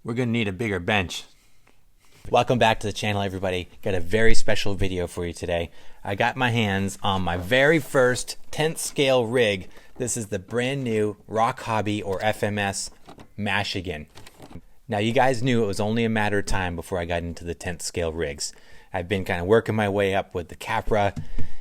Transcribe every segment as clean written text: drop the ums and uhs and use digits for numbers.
We're gonna need a bigger bench. Welcome back to the channel, everybody. Got a very special video for you today. I got my hands on my very first 10th scale rig. This is the brand new ROC Hobby or FMS Mashigan. Now you guys knew it was only a matter of time before I got into the 10th scale rigs. I've been kind of working my way up with the Capra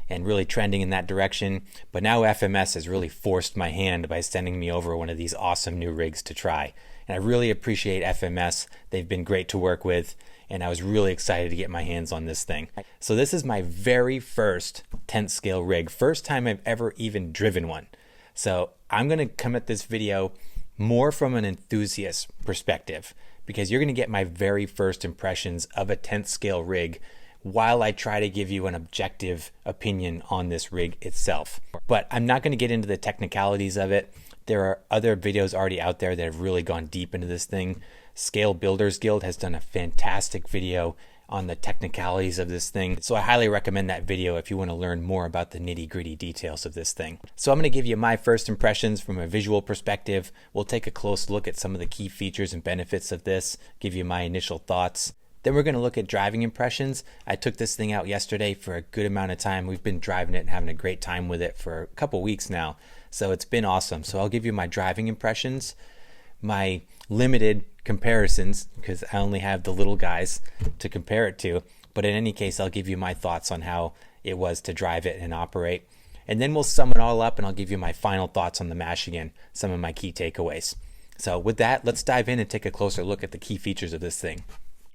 and really trending in that direction, but now FMS has really forced my hand by sending me over one of these awesome new rigs to try. And I really appreciate FMS. They've been great to work with, and I was really excited to get my hands on this thing. So this is my very first 10th scale rig, first time I've ever even driven one. So I'm gonna come at this video more from an enthusiast perspective, because you're gonna get my very first impressions of a 10th scale rig while I try to give you an objective opinion on this rig itself. But I'm not gonna get into the technicalities of it. There are other videos already out there that have really gone deep into this thing. Scale Builders Guild has done a fantastic video on the technicalities of this thing. So I highly recommend that video if you want to learn more about the nitty-gritty details of this thing. So I'm going to give you my first impressions from a visual perspective. We'll take a close look at some of the key features and benefits of this, give you my initial thoughts. Then we're going to look at driving impressions. I took this thing out yesterday for a good amount of time. We've been driving it and having a great time with it for a couple weeks now. So it's been awesome. So I'll give you my driving impressions, my limited comparisons, because I only have the little guys to compare it to. But in any case, I'll give you my thoughts on how it was to drive it and operate. And then we'll sum it all up and I'll give you my final thoughts on the Mashigan, some of my key takeaways. So with that, let's dive in and take a closer look at the key features of this thing.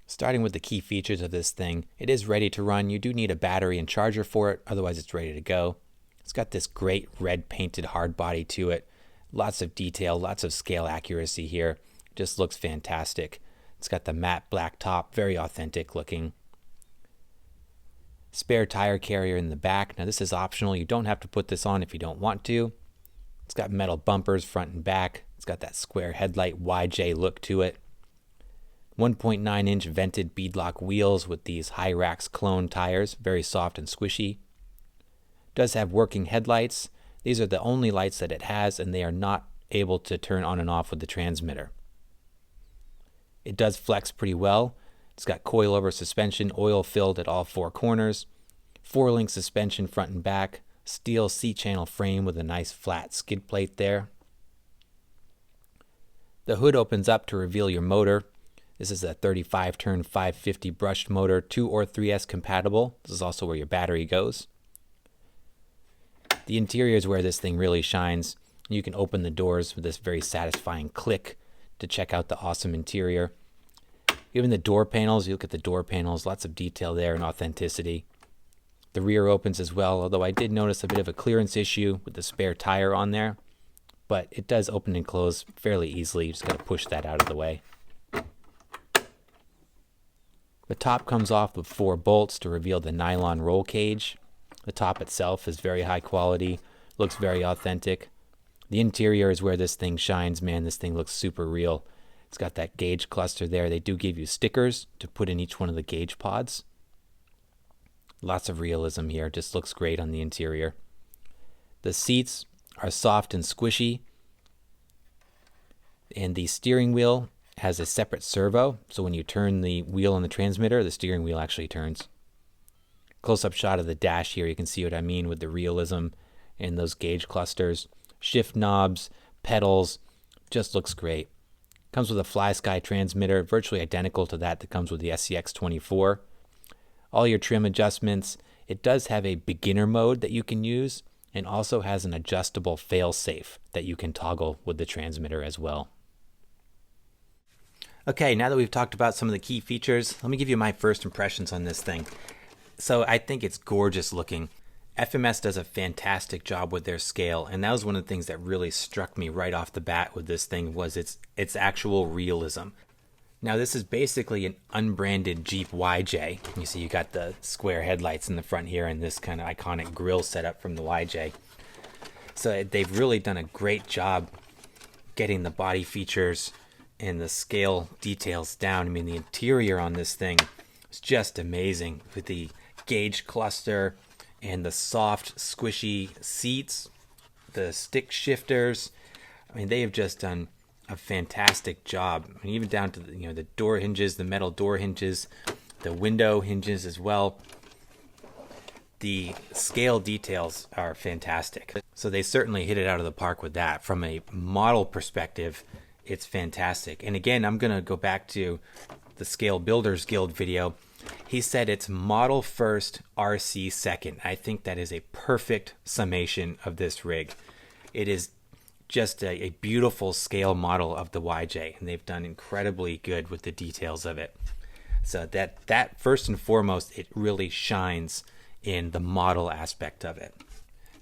Starting with the key features of this thing, it is ready to run. You do need a battery and charger for it, otherwise it's ready to go. It's got this great red painted hard body to it. Lots of detail, lots of scale accuracy here. Just looks fantastic. It's got the matte black top, very authentic looking. Spare tire carrier in the back. Now this is optional. You don't have to put this on if you don't want to. It's got metal bumpers front and back. It's got that square headlight YJ look to it. 1.9 inch vented beadlock wheels with these Hyrax clone tires, very soft and squishy. Does have working headlights. These are the only lights that it has, and they are not able to turn on and off with the transmitter. It does flex pretty well. It's got coilover suspension, oil filled at all four corners, 4-link suspension front and back, steel C-channel frame with a nice flat skid plate there. The hood opens up to reveal your motor. This is a 35 turn 550 brushed motor, 2 or 3S compatible. This is also where your battery goes. The interior is where this thing really shines. You can open the doors with this very satisfying click to check out the awesome interior. Even the door panels, you look at the door panels, lots of detail there and authenticity. The rear opens as well, although I did notice a bit of a clearance issue with the spare tire on there, but it does open and close fairly easily. You just got to push that out of the way. The top comes off with 4 bolts to reveal the nylon roll cage. The top itself is very high quality, looks very authentic. The interior is where this thing shines, man. This thing looks super real. It's got that gauge cluster there. They do give you stickers to put in each one of the gauge pods. Lots of realism here. Just looks great on the interior. The seats are soft and squishy. And the steering wheel has a separate servo, so when you turn the wheel on the transmitter, the steering wheel actually turns. Close-up shot of the dash here. You can see what I mean with the realism and those gauge clusters. Shift knobs, pedals, just looks great. Comes with a FlySky transmitter, virtually identical to that comes with the SCX24. All your trim adjustments. It does have a beginner mode that you can use, and also has an adjustable fail-safe that you can toggle with the transmitter as well. Okay, now that we've talked about some of the key features, let me give you my first impressions on this thing. So I think it's gorgeous looking. FMS does a fantastic job with their scale, and that was one of the things that really struck me right off the bat with this thing was its actual realism. Now this is basically an unbranded Jeep YJ. You see you got the square headlights in the front here and this kind of iconic grille setup from the YJ. So they've really done a great job getting the body features and the scale details down. I mean, the interior on this thing is just amazing with the gauge cluster and the soft, squishy seats, the stick shifters. I mean, they have just done a fantastic job. I mean, even down to the door hinges, the metal door hinges, the window hinges as well. The scale details are fantastic. So they certainly hit it out of the park with that. From a model perspective, it's fantastic. And again, I'm going to go back to the Scale Builders Guild video. He said it's model first, RC second. I think that is a perfect summation of this rig. It is just a beautiful scale model of the YJ, and they've done incredibly good with the details of it. So that first and foremost, it really shines in the model aspect of it.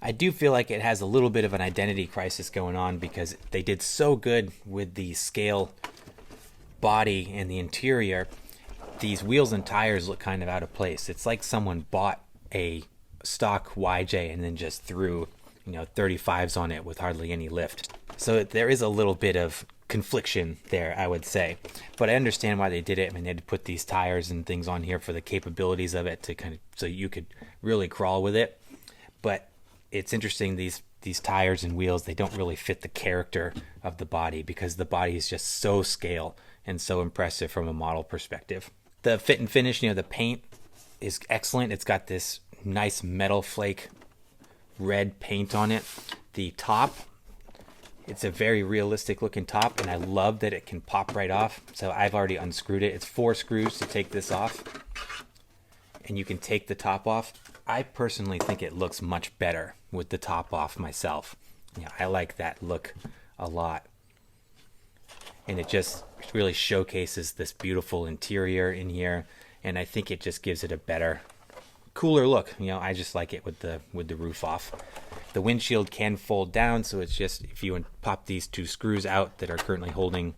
I do feel like it has a little bit of an identity crisis going on because they did so good with the scale body and the interior. These wheels and tires look kind of out of place. It's like someone bought a stock YJ and then just threw 35s on it with hardly any lift. So there is a little bit of confliction there, I would say, but I understand why they did it. I mean, they had to put these tires and things on here for the capabilities of it to kind of so you could really crawl with it. But it's interesting, these tires and wheels, they don't really fit the character of the body because the body is just so scale and so impressive from a model perspective. The fit and finish, the paint is excellent. It's got this nice metal flake red paint on it. The top, it's a very realistic looking top, and I love that it can pop right off. So I've already unscrewed it. It's 4 screws to take this off, and you can take the top off. I personally think it looks much better with the top off myself. I like that look a lot. And it just really showcases this beautiful interior in here, and I think it just gives it a better, cooler look. I just like it with the roof off. The windshield can fold down, so it's just if you pop these 2 screws out that are currently holding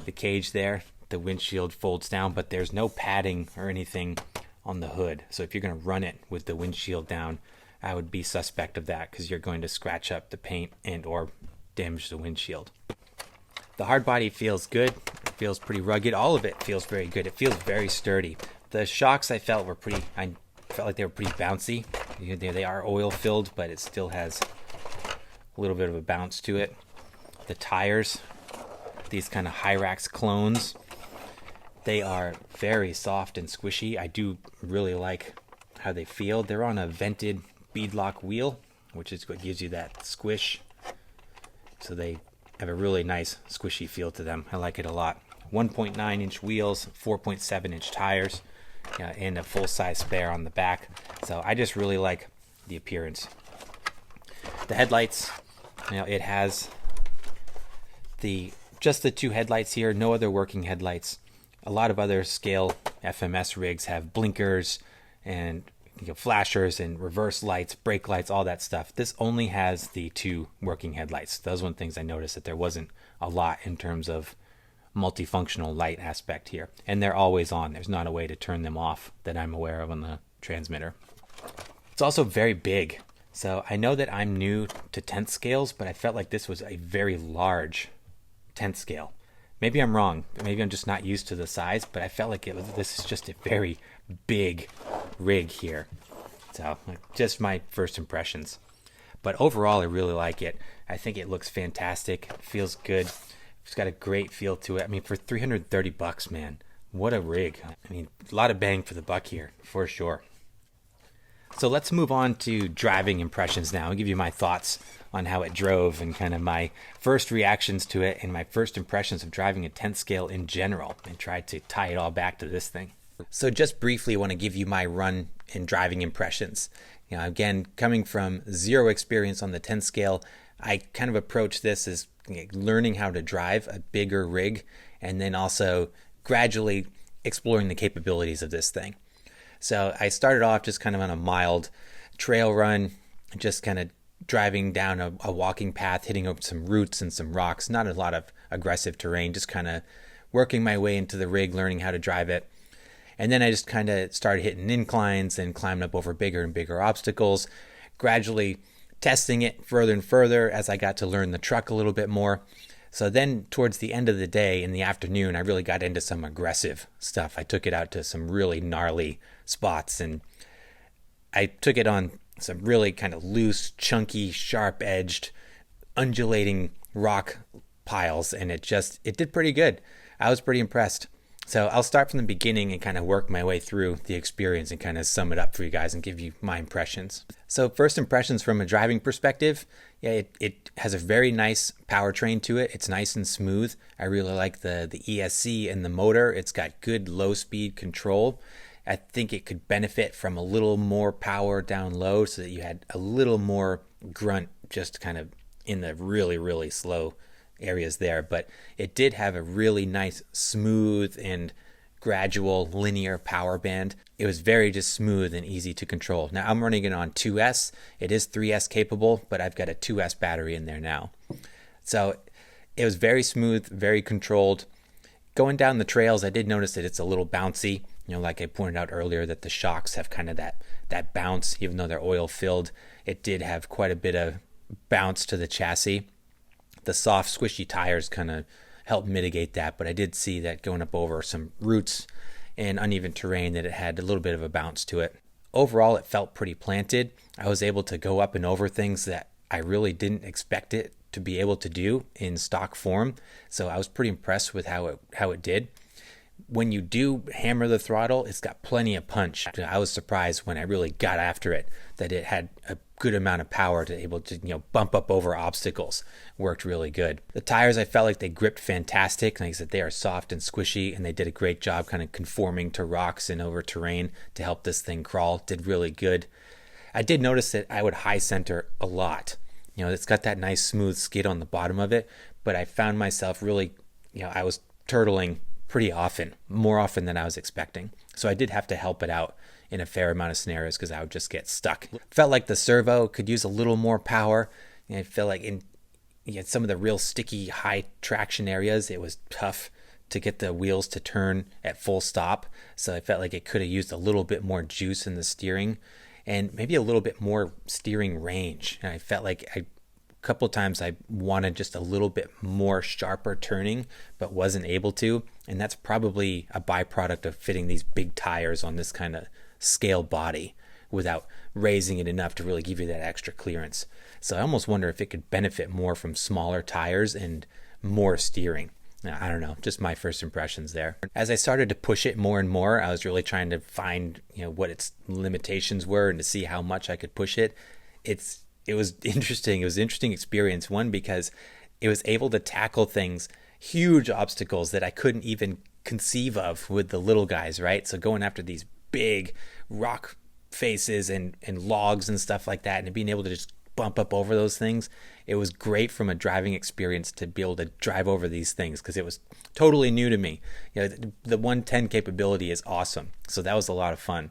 the cage there, the windshield folds down, but there's no padding or anything on the hood. So if you're going to run it with the windshield down, I would be suspect of that because you're going to scratch up the paint and or damage the windshield. The hard body feels good. It feels pretty rugged. All of it feels very good. It feels very sturdy. The shocks I felt like they were pretty bouncy. They are oil filled, but it still has a little bit of a bounce to it. The tires, these kind of Hyrax clones, they are very soft and squishy. I do really like how they feel. They're on a vented beadlock wheel, which is what gives you that squish. So they have a really nice squishy feel to them. I like it a lot. 1.9 inch wheels, 4.7 inch tires, and a full-size spare on the back. So I just really like the appearance. The headlights, it has just the 2 headlights here, no other working headlights. A lot of other scale FMS rigs have blinkers and flashers and reverse lights, brake lights, all that stuff. This only has the 2 working headlights. That was one of the things I noticed, that there wasn't a lot in terms of multifunctional light aspect here, and they're always on. There's not a way to turn them off that I'm aware of on the transmitter. It's also very big. So I know that I'm new to 10th scales, but I felt like this was a very large 10th scale. Maybe I'm wrong. Maybe I'm just not used to the size, but I felt like this is just a very big rig here. So just my first impressions. But overall, I really like it. I think it looks fantastic. It feels good. It's got a great feel to it. I mean, for $330, man, what a rig. I mean, a lot of bang for the buck here, for sure. So let's move on to driving impressions now. I'll give you my thoughts on how it drove and kind of my first reactions to it and my first impressions of driving a 10th scale in general, and try to tie it all back to this thing. So just briefly, I want to give you my run and driving impressions. Again, coming from 0 experience on the 10th scale, I kind of approach this as learning how to drive a bigger rig, and then also gradually exploring the capabilities of this thing. So I started off just kind of on a mild trail run, just kind of driving down a walking path, hitting up some roots and some rocks, not a lot of aggressive terrain, just kind of working my way into the rig, learning how to drive it. And then I just kind of started hitting inclines and climbing up over bigger and bigger obstacles, gradually testing it further and further as I got to learn the truck a little bit more. So then towards the end of the day, in the afternoon, I really got into some aggressive stuff. I took it out to some really gnarly spots, and I took it on some really kind of loose, chunky, sharp-edged, undulating rock piles, and it did pretty good. I was pretty impressed. So I'll start from the beginning and kind of work my way through the experience and kind of sum it up for you guys and give you my impressions. So first impressions from a driving perspective, yeah, it has a very nice powertrain to it. It's nice and smooth. I really like the ESC and the motor. It's got good low speed control. I think it could benefit from a little more power down low so that you had a little more grunt just kind of in the really, really slow areas there. But it did have a really nice, smooth and gradual linear power band. It was very just smooth and easy to control. Now I'm running it on 2S. It is 3S capable, but I've got a 2S battery in there now. So it was very smooth, very controlled. Going down the trails, I did notice that it's a little bouncy. You know, like I pointed out earlier, that the shocks have kind of that bounce, even though they're oil filled. It did have quite a bit of bounce to the chassis. The soft, squishy tires kind of helped mitigate that, but I did see that going up over some roots and uneven terrain that it had a little bit of a bounce to it. Overall, it felt pretty planted. I was able to go up and over things that I really didn't expect it to be able to do in stock form. So I was pretty impressed with how it did. When you do hammer the throttle, it's got plenty of punch. I was surprised when I really got after it that it had a good amount of power to able to, bump up over obstacles. Worked really good. The tires, I felt like they gripped fantastic. Like I said, they are soft and squishy, and they did a great job kind of conforming to rocks and over terrain to help this thing crawl. Did really good. I did notice that I would high center a lot. It's got that nice smooth skid on the bottom of it, but I found myself really, I was turtling pretty often, more often than I was expecting. So I did have to help it out in a fair amount of scenarios because I would just get stuck. Felt like the servo could use a little more power. I feel like in some of the real sticky high traction areas, it was tough to get the wheels to turn at full stop. So I felt like it could have used a little bit more juice in the steering and maybe a little bit more steering range. And I felt like a couple of times I wanted just a little bit more sharper turning, but wasn't able to. And that's probably a byproduct of fitting these big tires on this kind of scale body without raising it enough to really give you that extra clearance. So I almost wonder if it could benefit more from smaller tires and more steering. Now, I don't know, just my first impressions there. As I started to push it more and more, I was really trying to find, what its limitations were and to see how much I could push it. It was interesting. It was an interesting experience. One, because it was able to tackle things, huge obstacles that I couldn't even conceive of with the little guys, right? So going after these big rock faces and logs and stuff like that, and being able to just bump up over those things, it was great from a driving experience to be able to drive over these things because it was totally new to me. The 110 capability is awesome. So that was a lot of fun.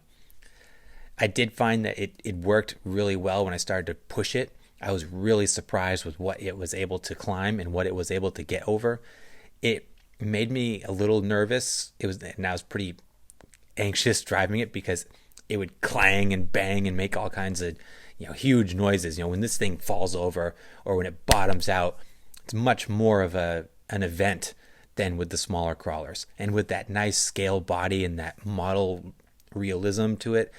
I did find that it worked really well when I started to push it. I was really surprised with what it was able to climb and what it was able to get over. It made me a little nervous. And I was pretty anxious driving it because it would clang and bang and make all kinds of huge noises. When this thing falls over or when it bottoms out, it's much more of an event than with the smaller crawlers. And with that nice scale body and that model realism to it,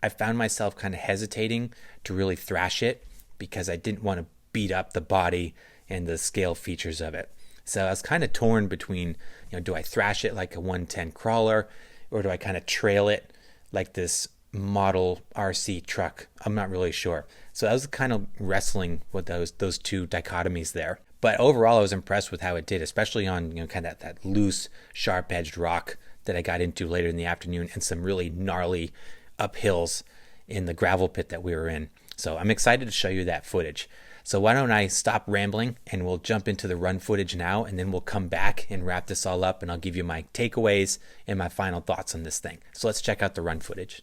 I found myself kind of hesitating to really thrash it because I didn't want to beat up the body and the scale features of it. So I was kind of torn between, do I thrash it like a 110 crawler or do I kind of trail it like this model RC truck? I'm not really sure. So I was kind of wrestling with those two dichotomies there. But overall, I was impressed with how it did, especially on kind of that loose, sharp-edged rock that I got into later in the afternoon and some really gnarly uphills in the gravel pit that we were in. So I'm excited to show you that footage. So why don't I stop rambling and we'll jump into the run footage now, and then we'll come back and wrap this all up and I'll give you my takeaways and my final thoughts on this thing. So let's check out the run footage.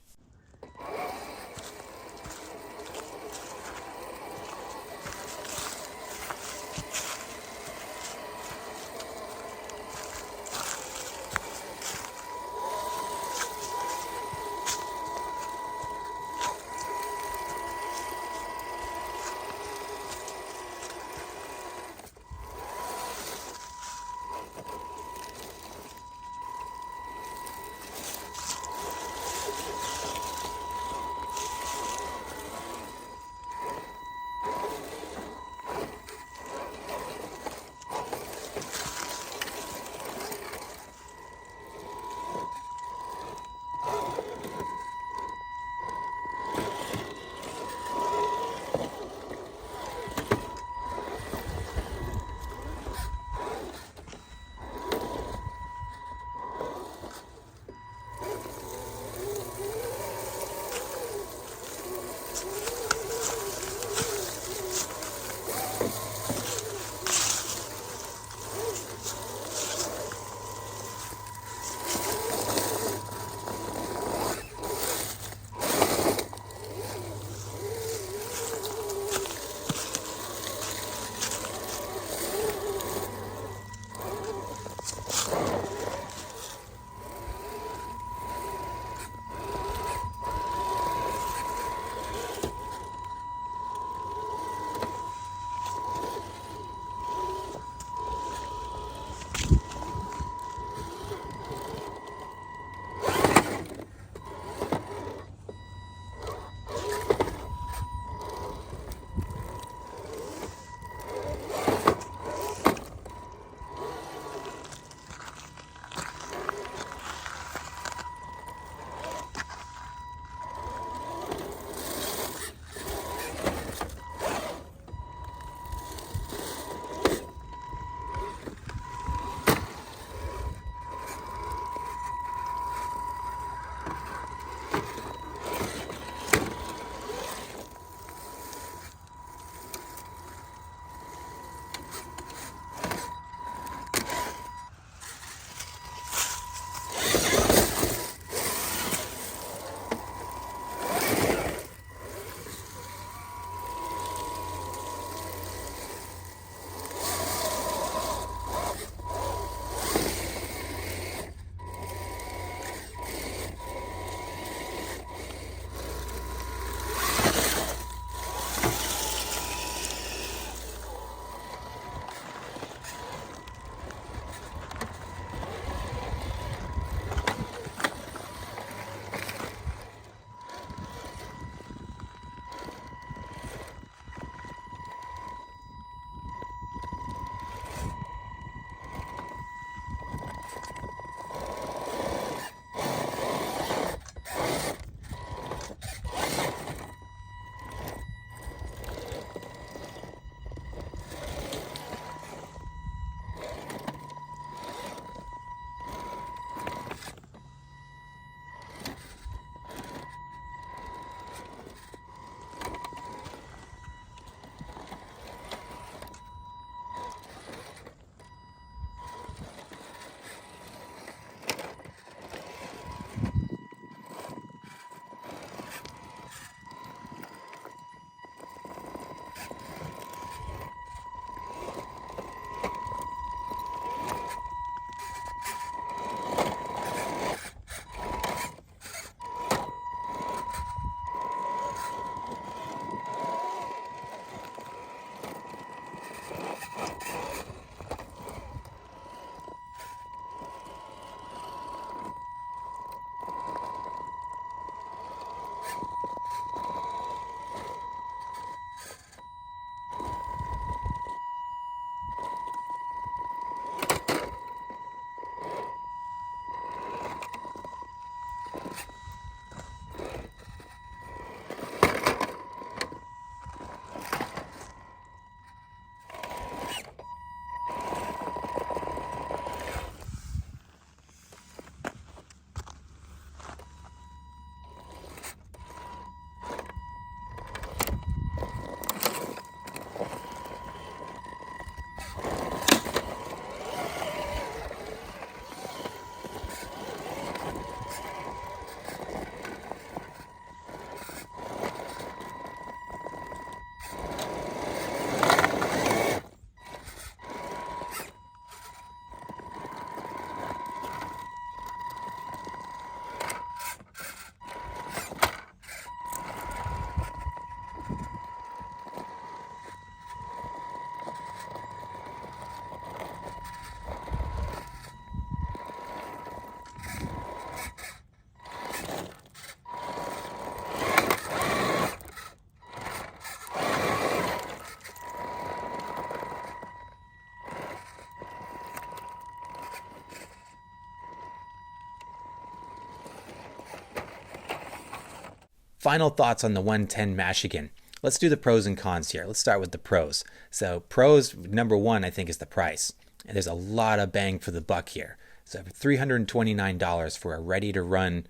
final thoughts on the 110 Mashigan. Let's do the pros and cons here. Let's start with the pros. So pros, number one, I think, is the price. And there's a lot of bang for the buck here. So $329 for a ready-to-run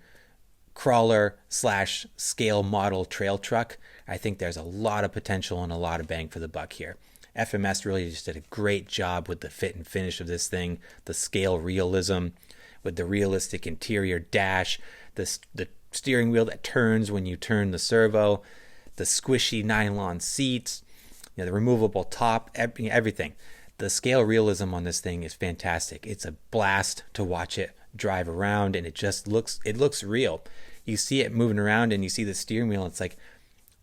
crawler slash scale model trail truck. I think there's a lot of potential and a lot of bang for the buck here. FMS really just did a great job with the fit and finish of this thing, the scale realism, with the realistic interior dash, the steering wheel that turns when you turn the servo, the squishy nylon seats, the removable top, everything. The scale realism on this thing is fantastic. It's a blast to watch it drive around, and it looks real. You see it moving around and you see the steering wheel.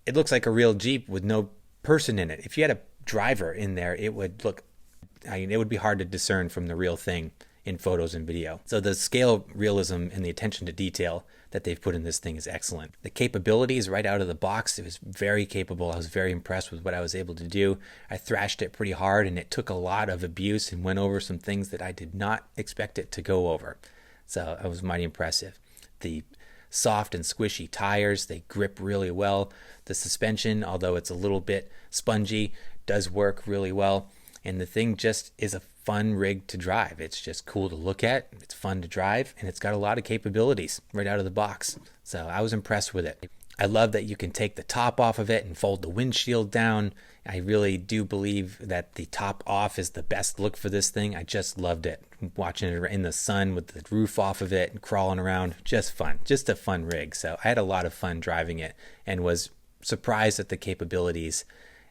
It looks like a real Jeep with no person in it. If you had a driver in there, it would be hard to discern from the real thing in photos and video. So the scale realism and the attention to detail that they've put in this thing is excellent. The capabilities right out of the box, it was very capable. I was very impressed with what I was able to do. I thrashed it pretty hard, and it took a lot of abuse and went over some things that I did not expect it to go over. So it was mighty impressive. The soft and squishy tires, they grip really well. The suspension, although it's a little bit spongy, does work really well. And the thing just is a fun rig to drive. It's just cool to look at, it's fun to drive, and it's got a lot of capabilities right out of the box. So I was impressed with it. I love that you can take the top off of it and fold the windshield down. I really do believe that the top off is the best look for this thing. I just loved it. Watching it in the sun with the roof off of it and crawling around, just fun. Just a fun rig. So I had a lot of fun driving it and was surprised at the capabilities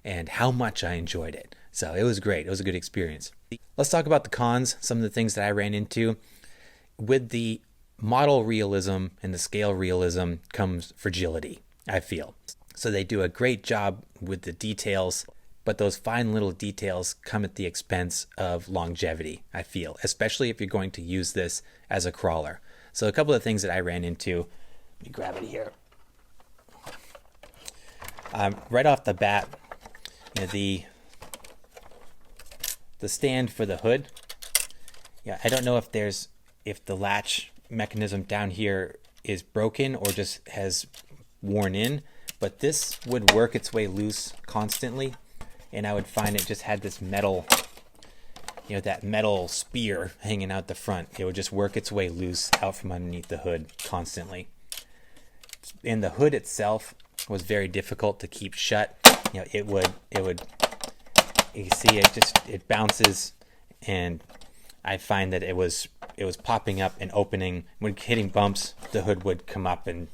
and how much I enjoyed it. So it was great. It was a good experience. Let's talk about the cons, some of the things that I ran into. With the model realism and the scale realism comes fragility, I feel. So they do a great job with the details, but those fine little details come at the expense of longevity, I feel, especially if you're going to use this as a crawler. So a couple of things that I ran into, let me grab it here. Right off the bat, the stand for the hood. I don't know if the latch mechanism down here is broken or just has worn in, but this would work its way loose constantly, and I would find it just had this metal, that metal spear hanging out the front. It would just work its way loose out from underneath the hood constantly. And the hood itself was very difficult to keep shut. It would you see it bounces, and I find that it was popping up and opening. When hitting bumps, the hood would come up and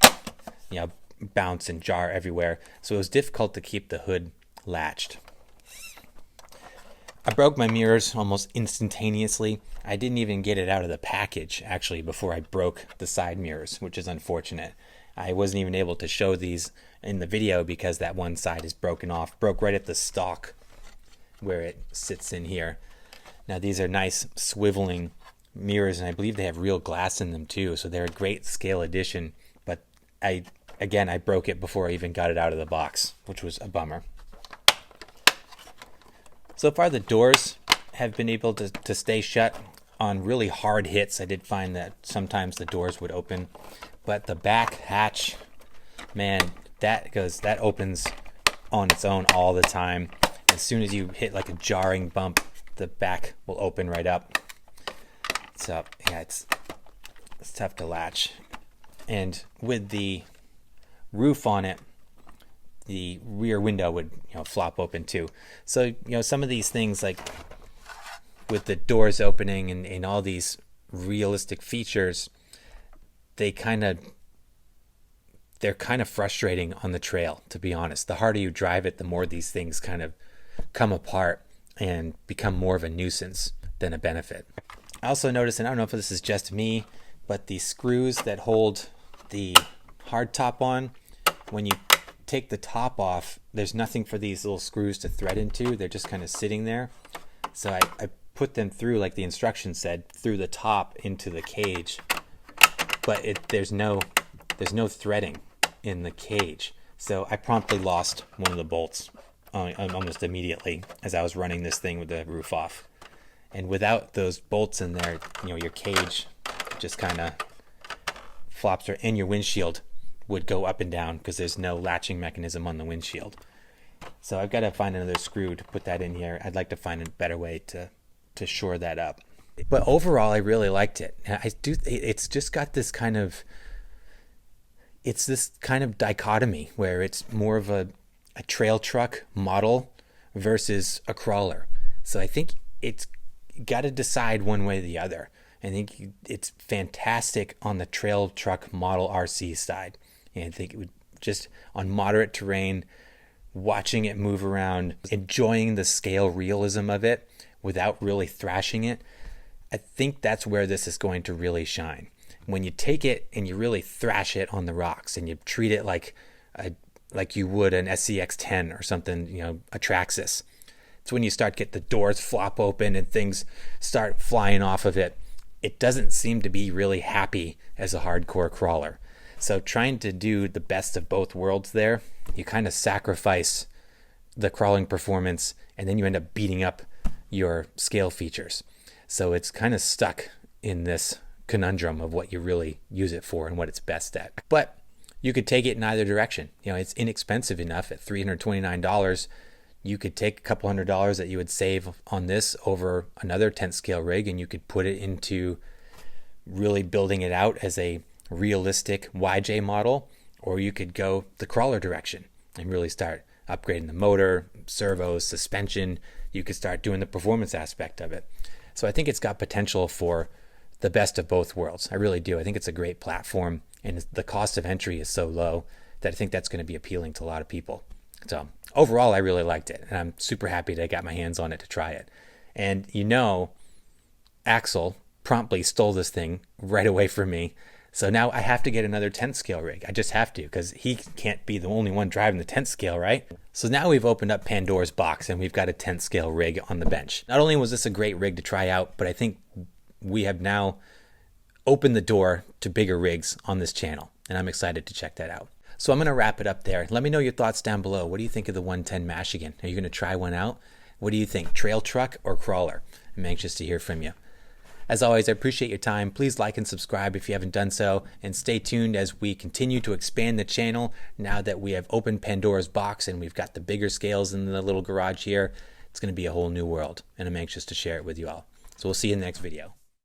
bounce and jar everywhere. So it was difficult to keep the hood latched. I broke my mirrors almost instantaneously. I didn't even get it out of the package actually before I broke the side mirrors, which is unfortunate. I wasn't even able to show these in the video because that one side is broken off. Broke right at the stalk where it sits in here. Now these are nice swiveling mirrors, and I believe they have real glass in them too, so they're a great scale addition, but I broke it before I even got it out of the box, which was a bummer. So far the doors have been able to stay shut on really hard hits. I did find that sometimes the doors would open, but the back hatch, man, that opens on its own all the time. As soon as you hit like a jarring bump, the back will open right up. So yeah, it's tough to latch. And with the roof on it, the rear window would flop open too. So some of these things, like with the doors opening and all these realistic features, they're kind of frustrating on the trail, to be honest. The harder you drive it, the more these things kind of come apart and become more of a nuisance than a benefit. I also noticed, and I don't know if this is just me, but the screws that hold the hard top on, when you take the top off, there's nothing for these little screws to thread into. They're just kind of sitting there. So I put them through, like the instructions said, through the top into the cage, but there's no threading in the cage. So I promptly lost one of the bolts almost immediately as I was running this thing with the roof off. And without those bolts in there, your cage just kind of flops, and your windshield would go up and down because there's no latching mechanism on the windshield. So I've got to find another screw to put that in here. I'd like to find a better way to shore that up. But overall, I really liked it. It's just got this kind of, it's this kind of dichotomy where it's more of a trail truck model versus a crawler. So I think it's got to decide one way or the other. I think it's fantastic on the trail truck model RC side. And I think it would just on moderate terrain, watching it move around, enjoying the scale realism of it without really thrashing it. I think that's where this is going to really shine. When you take it and you really thrash it on the rocks and you treat it like you would an SCX-10 or something, you know, a Traxxas. It's when you start get the doors flop open and things start flying off of it. It doesn't seem to be really happy as a hardcore crawler. So trying to do the best of both worlds there, you kind of sacrifice the crawling performance and then you end up beating up your scale features. So it's kind of stuck in this conundrum of what you really use it for and what it's best at. But you could take it in either direction. You know, it's inexpensive enough at $329. You could take a couple $100 that you would save on this over another 10th scale rig and you could put it into really building it out as a realistic YJ model, or you could go the crawler direction and really start upgrading the motor, servos, suspension. You could start doing the performance aspect of it. So I think it's got potential for the best of both worlds. I really do. I think it's a great platform and the cost of entry is so low that I think that's going to be appealing to a lot of people. So overall, I really liked it, and I'm super happy that I got my hands on it to try it. And you know, Axel promptly stole this thing right away from me. So now I have to get another 10th scale rig. I just have to, because he can't be the only one driving the 10th scale, right? So now we've opened up Pandora's box and we've got a 10th scale rig on the bench. Not only was this a great rig to try out, but I think we have now opened the door to bigger rigs on this channel, and I'm excited to check that out. So I'm going to wrap it up there. Let me know your thoughts down below. What do you think of the 110 Mashigan? Are you going to try one out? What do you think, trail truck or crawler? I'm anxious to hear from you. As always, I appreciate your time. Please like and subscribe if you haven't done so, and stay tuned as we continue to expand the channel now that we have opened Pandora's box and we've got the bigger scales in the little garage here. It's going to be a whole new world, and I'm anxious to share it with you all. So we'll see you in the next video.